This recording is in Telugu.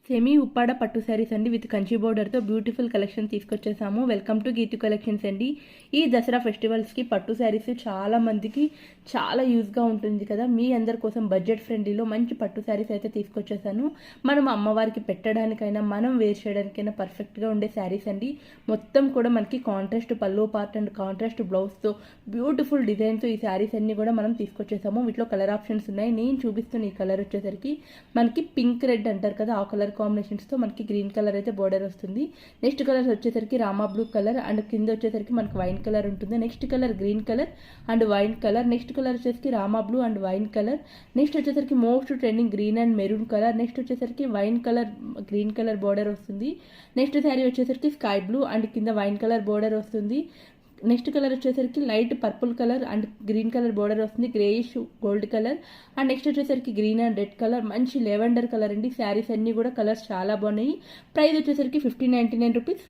సెమీ ఉప్పాడ పట్టు శారీస్ అండి విత్ కంచి బోర్డర్తో బ్యూటిఫుల్ కలెక్షన్ తీసుకొచ్చేసాము. వెల్కమ్ టు గీతు కలెక్షన్స్ అండి. ఈ దసరా ఫెస్టివల్స్కి పట్టు శారీస్ చాలా మందికి చాలా యూజ్గా ఉంటుంది కదా. మీ అందరి కోసం బడ్జెట్ ఫ్రెండ్లీలో మంచి పట్టు శారీస్ అయితే తీసుకొచ్చేసాను. మనం అమ్మవారికి పెట్టడానికైనా మనం వేర్ చేయడానికైనా పర్ఫెక్ట్గా ఉండే శారీస్ అండి. మొత్తం కూడా మనకి కాంట్రాస్ట్ పల్లో పార్ట్ అండ్ కాంట్రాస్ట్ బ్లౌజ్తో బ్యూటిఫుల్ డిజైన్తో ఈ శారీస్ అన్ని కూడా మనం తీసుకొచ్చేసాము. వీటిలో కలర్ ఆప్షన్స్ ఉన్నాయి. నేను చూపిస్తున్న ఈ కలర్ వచ్చేసరికి మనకి పింక్ రెడ్ అంటారు కదా, ఆ కలర్ కాంబినేషన్స్తో మనకి గ్రీన్ కలర్ అయితే బోర్డర్ వస్తుంది. నెక్స్ట్ కలర్ వచ్చేసరికి రామా బ్లూ కలర్ అండ్ కింద వచ్చేసరికి మనకి వైన్ కలర్ ఉంటుంది. Next colour green colour and wine colour. Next colour వచ్చేసరికి రామా blue and wine colour. Next వచ్చేసరికి most trending green and maroon colour. Next వచ్చేసరికి wine colour green colour border వస్తుంది. నెక్స్ట్ శారీ వచ్చేసరికి స్కై బ్లూ అండ్ కింద వైన్ కలర్ బోర్డర్ వస్తుంది. నెక్స్ట్ కలర్ వచ్చేసరికి light purple colour and green colour border వస్తుంది, greyish gold colour. And next వచ్చేసరికి గ్రీన్ అండ్ రెడ్ కలర్, మంచి లెవెండర్ కలర్ అండి. శారీస్ అన్ని కూడా కలర్స్ చాలా బాగున్నాయి. ప్రైస్ వచ్చేసరికి 1599 రూపీస్.